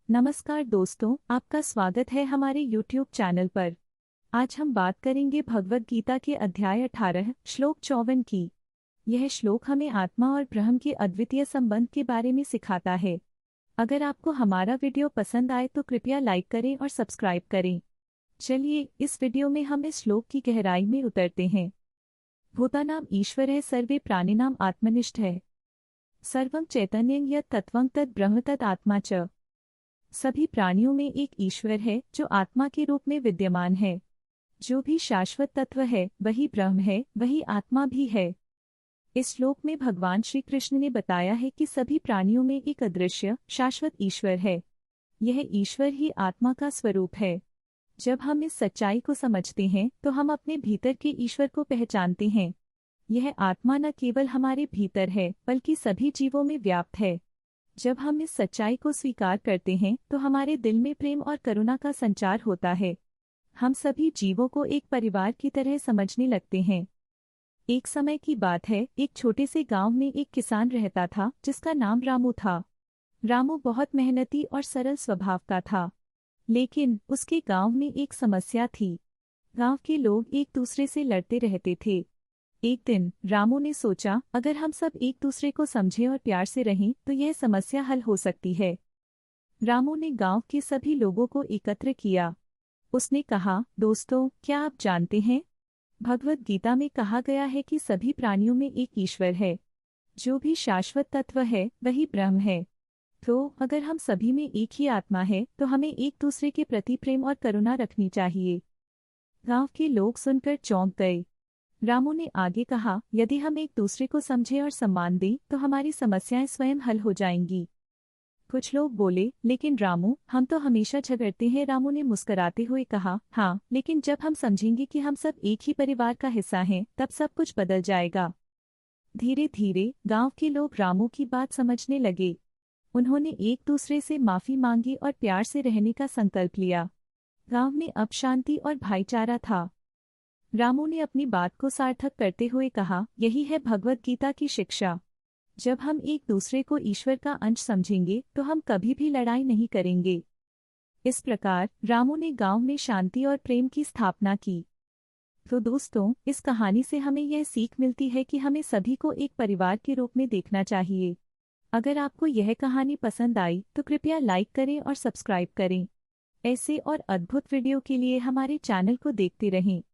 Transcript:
नमस्कार दोस्तों, आपका स्वागत है हमारे YouTube चैनल पर। आज हम बात करेंगे भगवद गीता के अध्याय 18 श्लोक 54 की। यह श्लोक हमें आत्मा और ब्रह्म के अद्वितीय संबंध के बारे में सिखाता है। अगर आपको हमारा वीडियो पसंद आए तो कृपया लाइक करें और सब्सक्राइब करें। चलिए इस वीडियो में हम इस श्लोक की गहराई में उतरते हैं। भूतानाम ईश्वर है, सर्वे प्राणिनाम आत्मनिष्ठ है, सर्वं चैतन्यं यत् तत्त्वं तद् ब्रह्म तद् आत्मा च। सभी प्राणियों में एक ईश्वर है जो आत्मा के रूप में विद्यमान है। जो भी शाश्वत तत्व है वही ब्रह्म है, वही आत्मा भी है। इस श्लोक में भगवान श्री कृष्ण ने बताया है कि सभी प्राणियों में एक अदृश्य शाश्वत ईश्वर है। यह ईश्वर ही आत्मा का स्वरूप है। जब हम इस सच्चाई को समझते हैं तो हम अपने भीतर के ईश्वर को पहचानते हैं। यह आत्मा न केवल हमारे भीतर है बल्कि सभी जीवों में व्याप्त है। जब हम इस सच्चाई को स्वीकार करते हैं तो हमारे दिल में प्रेम और करुणा का संचार होता है। हम सभी जीवों को एक परिवार की तरह समझने लगते हैं। एक समय की बात है, एक छोटे से गांव में एक किसान रहता था जिसका नाम रामू था। रामू बहुत मेहनती और सरल स्वभाव का था, लेकिन उसके गांव में एक समस्या थी। गांव के लोग एक दूसरे से लड़ते रहते थे। एक दिन रामू ने सोचा, अगर हम सब एक दूसरे को समझें और प्यार से रहें तो यह समस्या हल हो सकती है। रामू ने गांव के सभी लोगों को एकत्र किया। उसने कहा, दोस्तों, क्या आप जानते हैं, भगवद गीता में कहा गया है कि सभी प्राणियों में एक ईश्वर है। जो भी शाश्वत तत्व है वही ब्रह्म है। तो अगर हम सभी में एक ही आत्मा है तो हमें एक दूसरे के प्रति प्रेम और करुणा रखनी चाहिए। गांव के लोग सुनकर चौंक गए। रामू ने आगे कहा, यदि हम एक दूसरे को समझें और सम्मान दें तो हमारी समस्याएं स्वयं हल हो जाएंगी। कुछ लोग बोले, लेकिन रामू, हम तो हमेशा झगड़ते हैं। रामू ने मुस्कुराते हुए कहा, हाँ, लेकिन जब हम समझेंगे कि हम सब एक ही परिवार का हिस्सा हैं तब सब कुछ बदल जाएगा। धीरे धीरे गांव के लोग रामू की बात समझने लगे। उन्होंने एक दूसरे से माफी मांगी और प्यार से रहने का संकल्प लिया। गांव में अब शांति और भाईचारा था। रामू ने अपनी बात को सार्थक करते हुए कहा, यही है भगवद गीता की शिक्षा। जब हम एक दूसरे को ईश्वर का अंश समझेंगे तो हम कभी भी लड़ाई नहीं करेंगे। इस प्रकार रामू ने गांव में शांति और प्रेम की स्थापना की। तो दोस्तों, इस कहानी से हमें यह सीख मिलती है कि हमें सभी को एक परिवार के रूप में देखना चाहिए। अगर आपको यह कहानी पसंद आई तो कृपया लाइक करें और सब्सक्राइब करें। ऐसे और अद्भुत वीडियो के लिए हमारे चैनल को देखते रहें।